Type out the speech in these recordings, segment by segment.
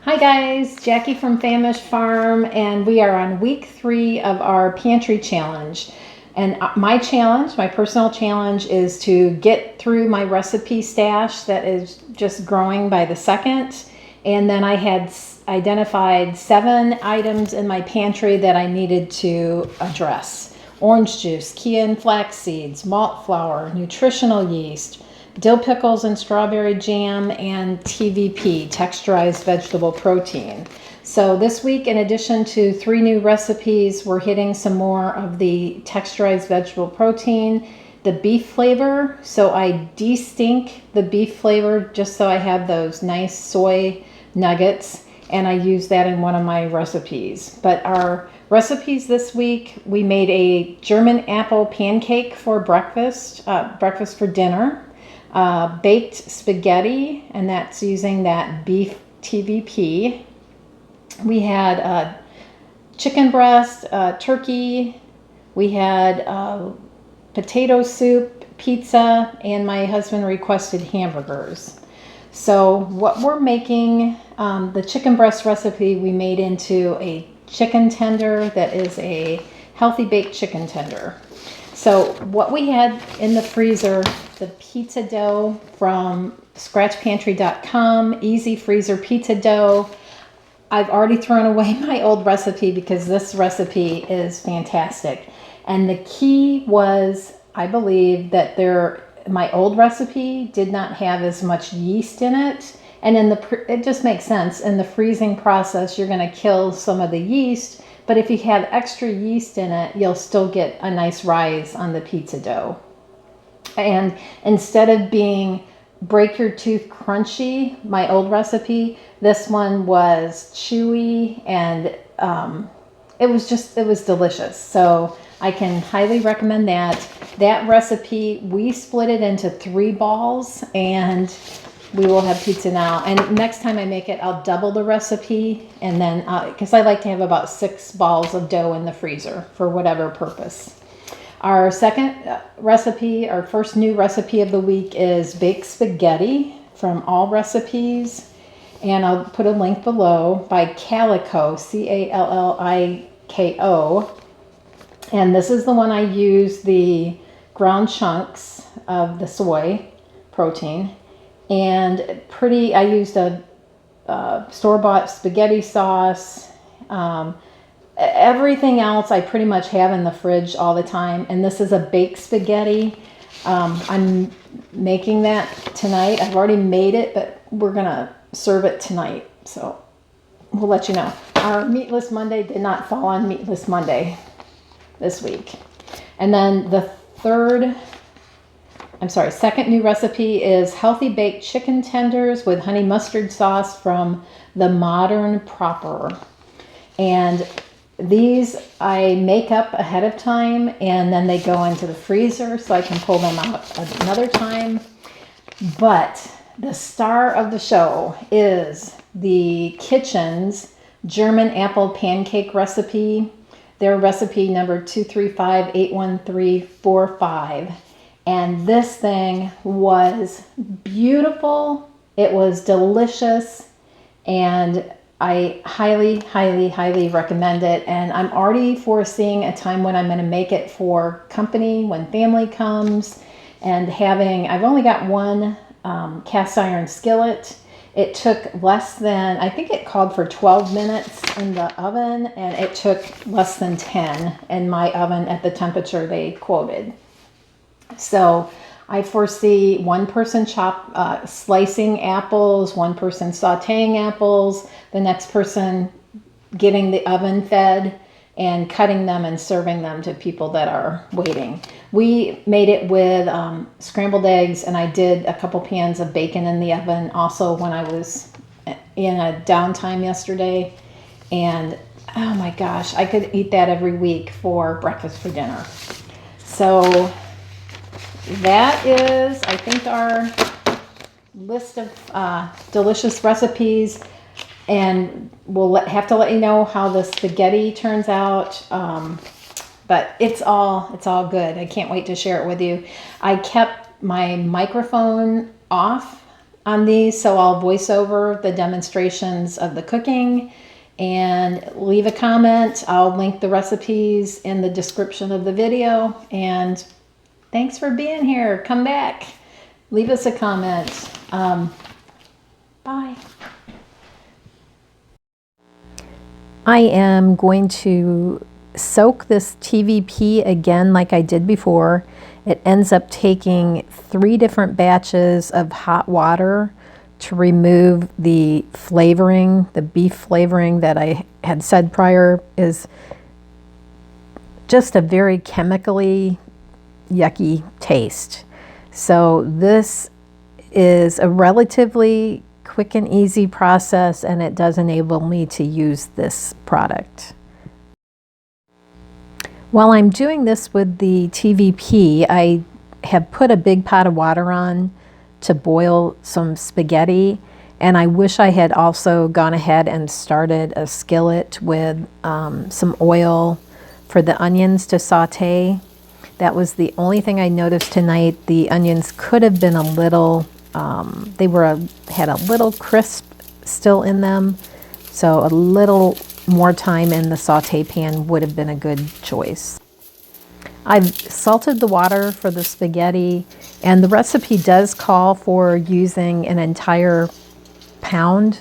Hi guys, Jackie from Famished Farm, and we are on week 3 of our pantry challenge. And my challenge, my personal challenge, is to get through my recipe stash that is just growing by the second. And then I had identified 7 items in my pantry that I needed to address: orange juice, chia and flax seeds, malt flour, nutritional yeast, dill pickles and strawberry jam, and TVP, texturized vegetable protein. So this week, in addition to 3 new recipes, we're hitting some more of the texturized vegetable protein, the beef flavor. So I de-stink the beef flavor just so I have those nice soy nuggets, and I use that in one of my recipes. But our recipes this week, we made a German apple pancake for breakfast for dinner. Baked spaghetti, and that's using that beef TVP. We had chicken breast, turkey. We had potato soup, pizza, and my husband requested hamburgers. So what we're making, the chicken breast recipe, we made into a chicken tender that is a healthy baked chicken tender. So what we had in the freezer, the pizza dough from scratchpantry.com, easy freezer pizza dough. I've already thrown away my old recipe because this recipe is fantastic. And the key was, I believe, that my old recipe did not have as much yeast in it. And it just makes sense. In the freezing process, you're going to kill some of the yeast. But if you have extra yeast in it, you'll still get a nice rise on the pizza dough. And instead of being break your tooth crunchy, my old recipe, this one was chewy, and it was delicious. So I can highly recommend that. That recipe, we split it into 3 balls, and we will have pizza now. And next time I make it, I'll double the recipe, and then because I like to have about 6 balls of dough in the freezer for whatever purpose. Our second recipe, our first new recipe of the week, is baked spaghetti from All Recipes, and I'll put a link below, by Calico, Calliko. And this is the one I use the ground chunks of the soy protein. And I used a store-bought spaghetti sauce. Everything else I pretty much have in the fridge all the time. And this is a baked spaghetti. I'm making that tonight. I've already made it, but we're going to serve it tonight. So we'll let you know. Our Meatless Monday did not fall on Meatless Monday this week. And then the second new recipe is healthy baked chicken tenders with honey mustard sauce from the Modern Proper. And these I make up ahead of time, and then they go into the freezer so I can pull them out another time. But the star of the show is the Kitchen's German Apple Pancake Recipe. Their recipe number 235-81345. And this thing was beautiful. It was delicious, and I highly, highly, highly recommend it. And I'm already foreseeing a time when I'm going to make it for company, when family comes, and I've only got 1 cast iron skillet. It took less than, I think it called for 12 minutes in the oven, and it took less than 10 in my oven at the temperature they quoted. So I foresee one person slicing apples, one person sauteing apples, the next person getting the oven fed and cutting them and serving them to people that are waiting. We made it with scrambled eggs, and I did a couple pans of bacon in the oven also when I was in a downtime yesterday. And oh my gosh, I could eat that every week for breakfast for dinner. So that is, I think, our list of delicious recipes, and we'll have to let you know how the spaghetti turns out. But it's all good. I can't wait to share it with you. I kept my microphone off on these, so I'll voice over the demonstrations of the cooking and leave a comment. I'll link the recipes in the description of the video. And thanks for being here. Come back. Leave us a comment. Bye. I am going to soak this TVP again like I did before. It ends up taking 3 different batches of hot water to remove the flavoring, the beef flavoring that I had said prior is just a very chemically yucky taste. So this is a relatively quick and easy process, and it does enable me to use this product. While I'm doing this with the TVP, I have put a big pot of water on to boil some spaghetti, and I wish I had also gone ahead and started a skillet with some oil for the onions to saute. That was the only thing I noticed tonight. The onions could have been a little, had a little crisp still in them, so a little more time in the saute pan would have been a good choice. I've salted the water for the spaghetti, and the recipe does call for using an entire pound,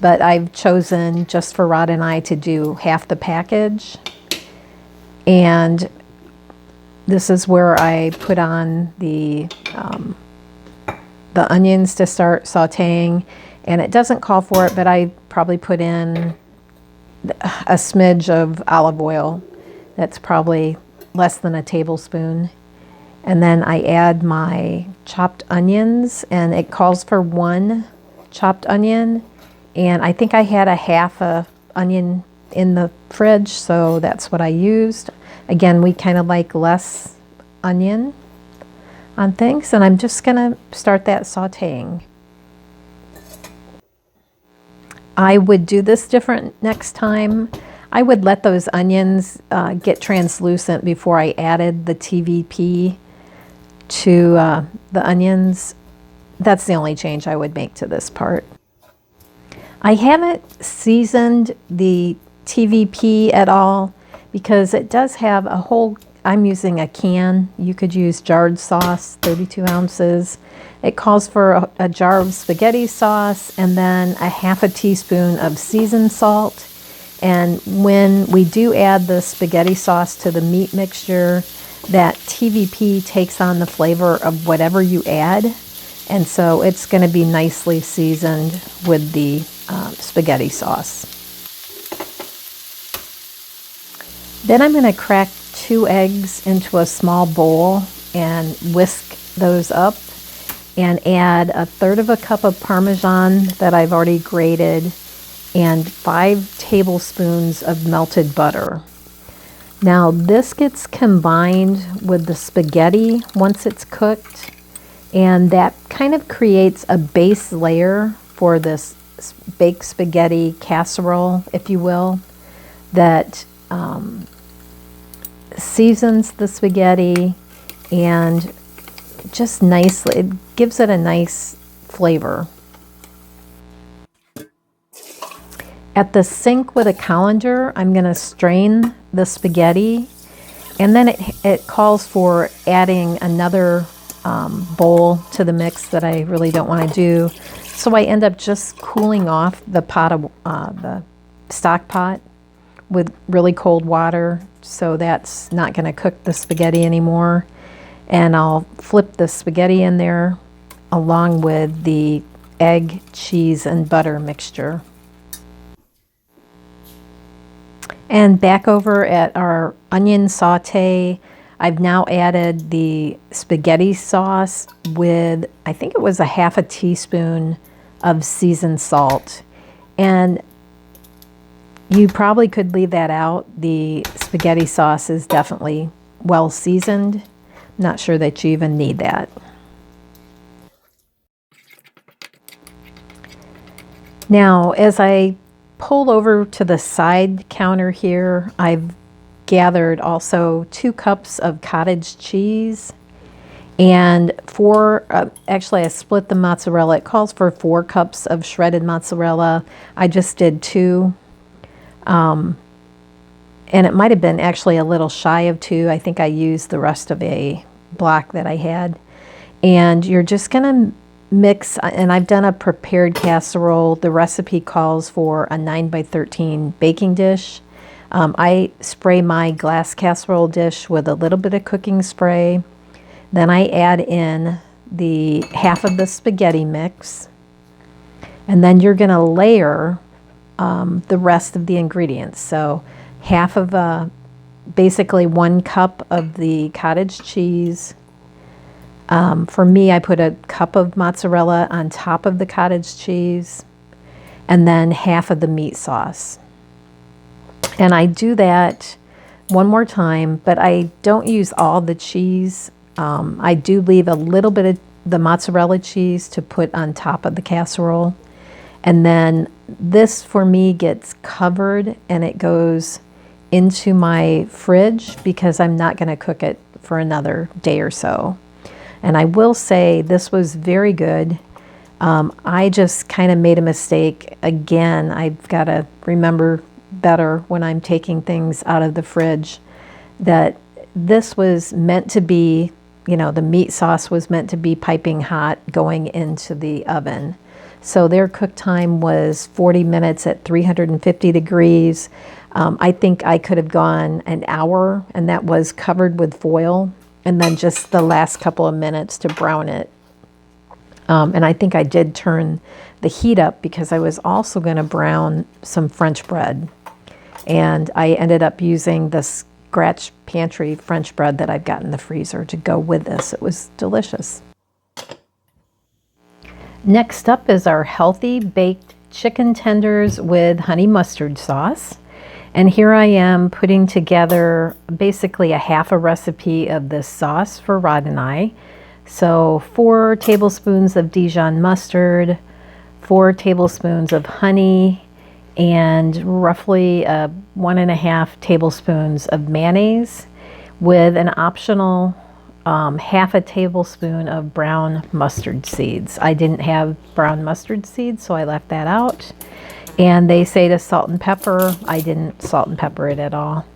but I've chosen just for Rod and I to do half the package. And this is where I put on the onions to start sauteing, and it doesn't call for it, but I probably put in a smidge of olive oil. That's probably less than a tablespoon. And then I add my chopped onions, and it calls for 1 chopped onion. And I think I had a half a onion in the fridge, so that's what I used. Again, we kind of like less onion on things, and I'm just gonna start that sauteing. I would do this different next time. I would let those onions get translucent before I added the TVP to the onions. That's the only change I would make to this part. I haven't seasoned the TVP at all because it does have a whole, I'm using a can. You could use jarred sauce, 32 ounces. It calls for a jar of spaghetti sauce and then a half a teaspoon of seasoned salt. And when we do add the spaghetti sauce to the meat mixture, that TVP takes on the flavor of whatever you add. And so it's going to be nicely seasoned with the spaghetti sauce. Then I'm going to crack 2 eggs into a small bowl and whisk those up and add 1/3 cup of Parmesan that I've already grated and 5 tablespoons of melted butter. Now this gets combined with the spaghetti once it's cooked, and that kind of creates a base layer for this baked spaghetti casserole, if you will, that seasons the spaghetti and just nicely, it gives it a nice flavor. At the sink with a colander, I'm going to strain the spaghetti, and then it calls for adding another bowl to the mix that I really don't want to do. So I end up just cooling off the pot of the stock pot with really cold water, so that's not going to cook the spaghetti anymore. And I'll flip the spaghetti in there along with the egg, cheese, and butter mixture. And back over at our onion saute, I've now added the spaghetti sauce with, I think it was a half a teaspoon of seasoned salt. And you probably could leave that out. The spaghetti sauce is definitely well seasoned. Not sure that you even need that. Now, as I pull over to the side counter here, I've gathered also 2 cups of cottage cheese And actually I split the mozzarella. It calls for 4 cups of shredded mozzarella. I just did 2. And it might have been actually a little shy of 2. I think I used the rest of a block that I had. And you're just going to mix, and I've done a prepared casserole. The recipe calls for a 9 by 13 baking dish. I spray my glass casserole dish with a little bit of cooking spray. Then I add in the half of the spaghetti mix. And then you're going to layer the rest of the ingredients. So half of basically 1 cup of the cottage cheese. For me, I put a cup of mozzarella on top of the cottage cheese, and then half of the meat sauce. And I do that one more time, but I don't use all the cheese. I do leave a little bit of the mozzarella cheese to put on top of the casserole. And then this, for me, gets covered and it goes into my fridge because I'm not going to cook it for another day or so. And I will say this was very good. I just kind of made a mistake. Again, I've got to remember better when I'm taking things out of the fridge that this was meant to be, the meat sauce was meant to be piping hot going into the oven. So their cook time was 40 minutes at 350 degrees. I think I could have gone an hour, and that was covered with foil, and then just the last couple of minutes to brown it. And I think I did turn the heat up because I was also going to brown some French bread. And I ended up using the scratch pantry French bread that I've got in the freezer to go with this. It was delicious. Next up is our healthy baked chicken tenders with honey mustard sauce. And here I am putting together basically a half a recipe of this sauce for Rod and I. So 4 tablespoons of Dijon mustard, 4 tablespoons of honey, and roughly 1.5 tablespoons of mayonnaise with an optional half a tablespoon of brown mustard seeds. I didn't have brown mustard seeds, so I left that out. And they say to salt and pepper. I didn't salt and pepper it at all.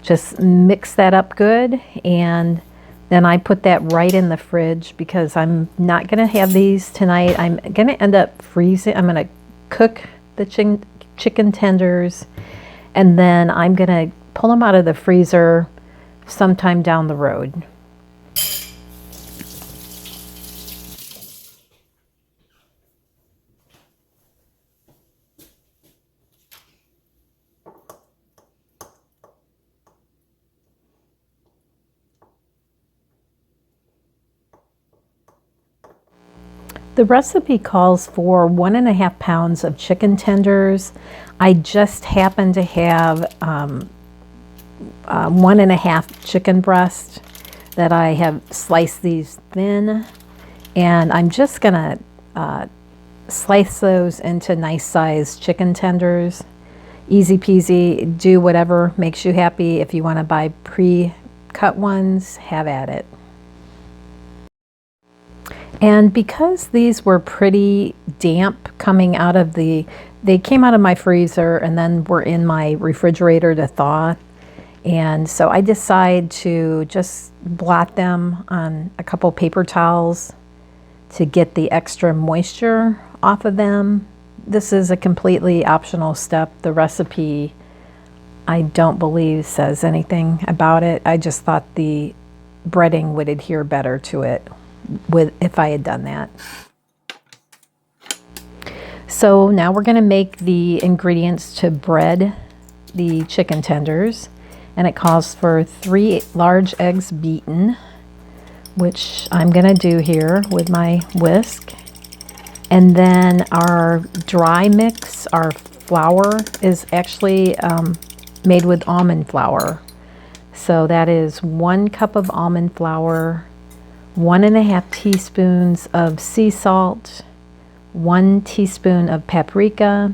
Just mix that up good, and then I put that right in the fridge because I'm not going to have these tonight. I'm going to end up freezing. I'm going to cook the chicken tenders, and then I'm going to pull them out of the freezer sometime down the road. The recipe calls for 1.5 pounds of chicken tenders. I just happen to have 1.5 chicken breasts that I have sliced these thin, and I'm just gonna slice those into nice sized chicken tenders. Easy peasy, do whatever makes you happy. If you want to buy pre-cut ones, have at it. And because these were pretty damp coming out of they came out of my freezer and then were in my refrigerator to thaw. And so I decided to just blot them on a couple paper towels to get the extra moisture off of them. This is a completely optional step. The recipe, I don't believe, says anything about it. I just thought the breading would adhere better to it if I had done that. So now we're going to make the ingredients to bread the chicken tenders, and it calls for 3 large eggs beaten, which I'm going to do here with my whisk. And then our dry mix, our flour, is actually made with almond flour. So that is 1 cup of almond flour, 1.5 teaspoons of sea salt, 1 teaspoon of paprika,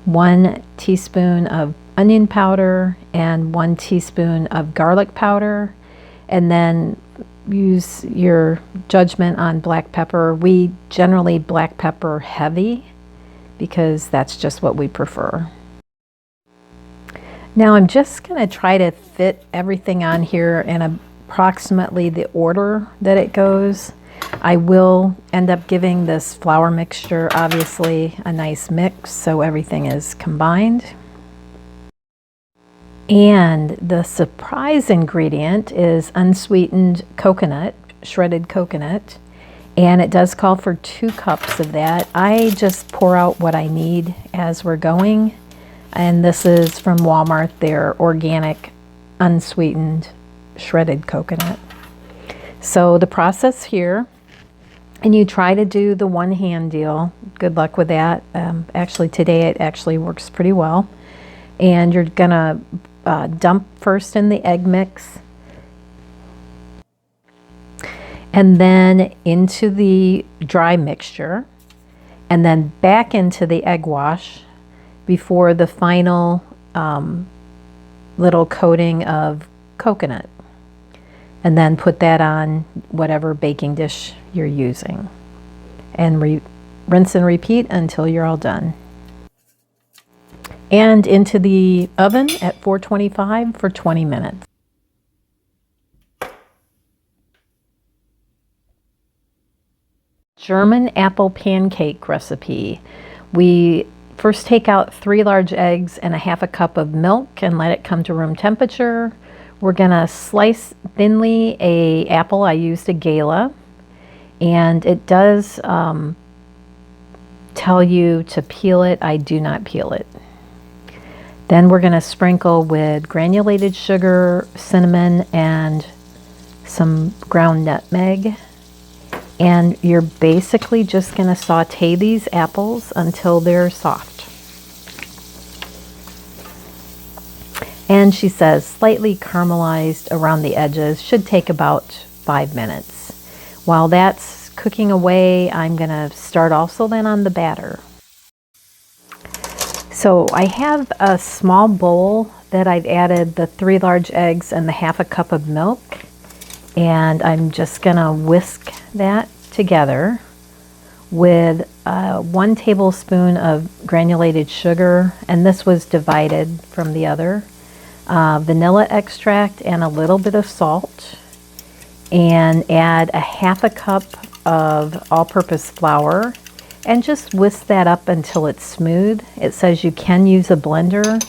1 teaspoon of onion powder, and 1 teaspoon of garlic powder. And then use your judgment on black pepper. We generally black pepper heavy because that's just what we prefer. Now I'm just going to try to fit everything on here in approximately the order that it goes. I will end up giving this flour mixture, obviously, a nice mix so everything is combined. And the surprise ingredient is unsweetened coconut, shredded coconut. And it does call for 2 cups of that. I just pour out what I need as we're going. And this is from Walmart, their organic, unsweetened, shredded coconut. So the process here, and you try to do the one hand deal. Good luck with that. Actually, today it actually works pretty well. And you're gonna dump first in the egg mix, and then into the dry mixture, and then back into the egg wash before the final little coating of coconut. And then put that on whatever baking dish you're using. And rinse and repeat until you're all done. And into the oven at 425 for 20 minutes. German apple pancake recipe. We first take out 3 large eggs and a half a cup of milk and let it come to room temperature. We're gonna slice thinly a apple. I used a Gala, and it does tell you to peel it. I do not peel it. Then we're gonna sprinkle with granulated sugar, cinnamon, and some ground nutmeg. And you're basically just gonna saute these apples until they're soft. And she says slightly caramelized around the edges, should take about 5 minutes. While that's cooking away, I'm gonna start also then on the batter. So I have a small bowl that I've added the 3 large eggs and the half a cup of milk. And I'm just gonna whisk that together with 1 tablespoon of granulated sugar, and this was divided from the other. Vanilla extract and a little bit of salt, and add a half a cup of all-purpose flour, and just whisk that up until it's smooth. It says you can use a blender.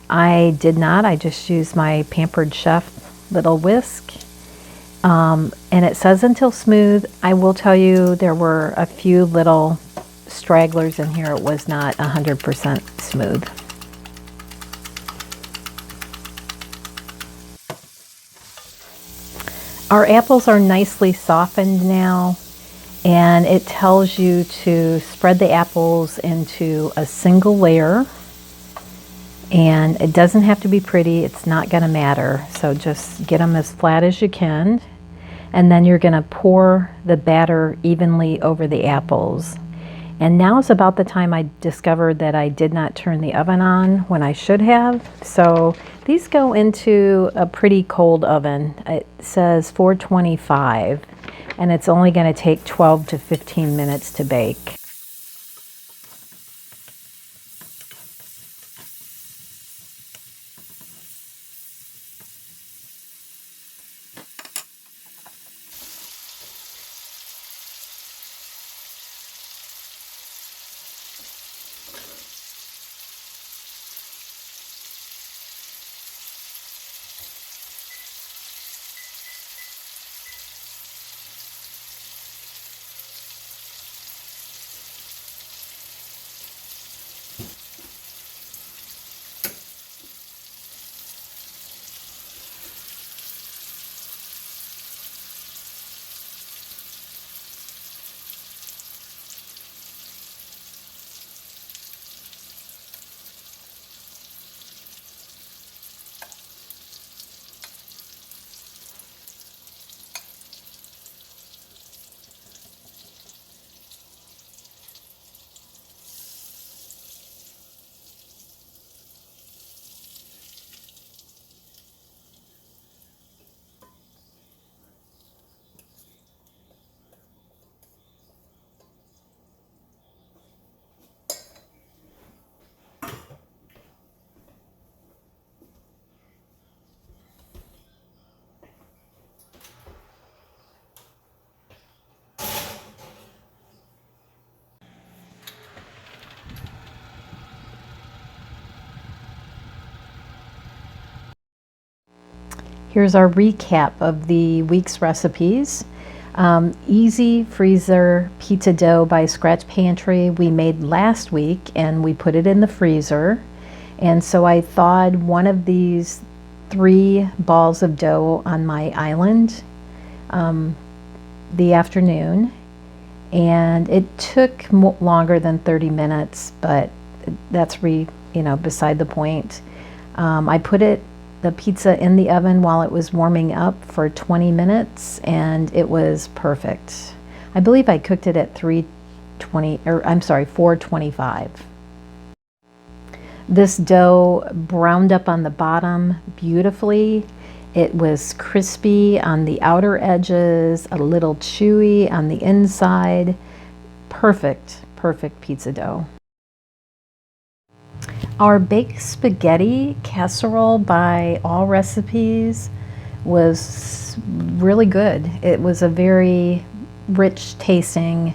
I did not. I just used my Pampered Chef little whisk. And it says until smooth. I will tell you there were a few little stragglers in here. It was not 100% smooth. Our apples are nicely softened now, and it tells you to spread the apples into a single layer. And it doesn't have to be pretty, it's not gonna matter. So just get them as flat as you can. And then you're gonna pour the batter evenly over the apples. And now is about the time I discovered that I did not turn the oven on when I should have. So these go into a pretty cold oven. It says 425, and it's only gonna take 12 to 15 minutes to bake. Here's our recap of the week's recipes. Easy freezer pizza dough by Scratch Pantry we made last week, and we put it in the freezer. And so I thawed one of these 3 balls of dough on my island the afternoon, and it took longer than 30 minutes, but that's beside the point. I put the pizza in the oven while it was warming up for 20 minutes, and it was perfect. I believe I cooked it at 425. This dough browned up on the bottom beautifully. It was crispy on the outer edges, a little chewy on the inside. Perfect pizza dough. Our baked spaghetti casserole by All Recipes was really good. It was a very rich tasting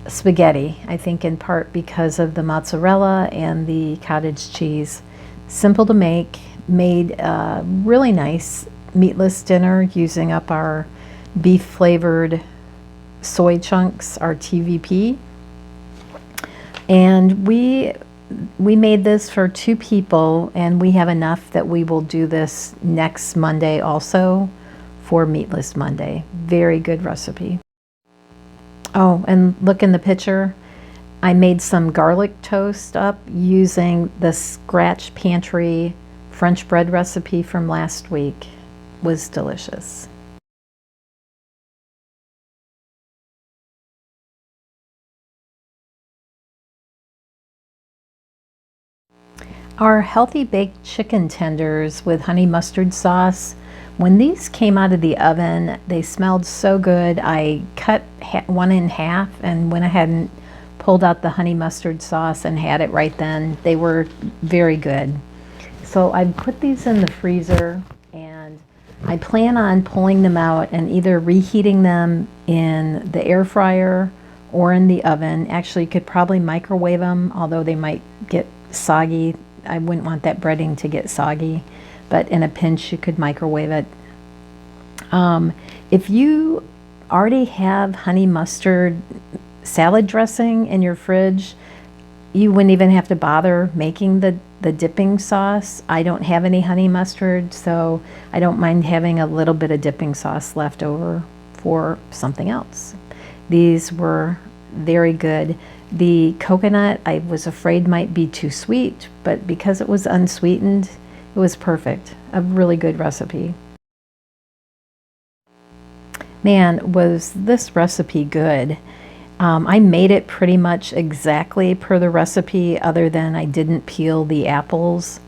spaghetti, I think in part because of the mozzarella and the cottage cheese. Simple to make, made a really nice meatless dinner using up our beef flavored soy chunks, our TVP. And we made this for 2 people, and we have enough that we will do this next Monday also for Meatless Monday. Very good recipe. Oh, and look in the picture. I made some garlic toast up using the Scratch Pantry French bread recipe from last week. It was delicious. Our healthy baked chicken tenders with honey mustard sauce, when these came out of the oven, they smelled so good. I cut one in half and went ahead and pulled out the honey mustard sauce and had it right then. They were very good. So I put these in the freezer, and I plan on pulling them out and either reheating them in the air fryer or in the oven. Actually, you could probably microwave them, although they might get soggy. I wouldn't want that breading to get soggy, but in a pinch you could microwave it. If you already have honey mustard salad dressing in your fridge, you wouldn't even have to bother making the dipping sauce. I don't have any honey mustard, so I don't mind having a little bit of dipping sauce left over for something else. These were very good. The coconut I was afraid might be too sweet, but because it was unsweetened, it was perfect. A really good recipe. Man, was this recipe good. I made it pretty much exactly per the recipe, other than I didn't peel the apples.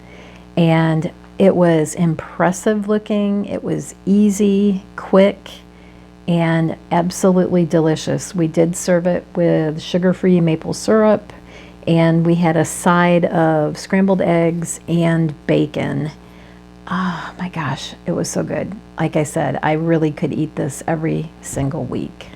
And it was impressive looking. It was easy, quick, and absolutely delicious. We did serve it with sugar-free maple syrup, and we had a side of scrambled eggs and bacon. Oh my gosh, it was so good. Like I said, I really could eat this every single week.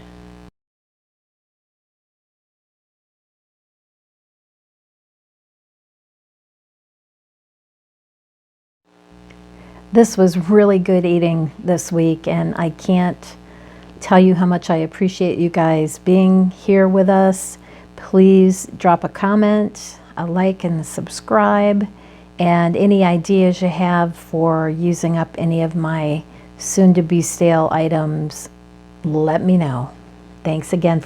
This was really good eating this week, and I can't tell you how much I appreciate you guys being here with us. Please drop a comment, a like, and subscribe. And any ideas you have for using up any of my soon-to-be stale items, let me know. Thanks again for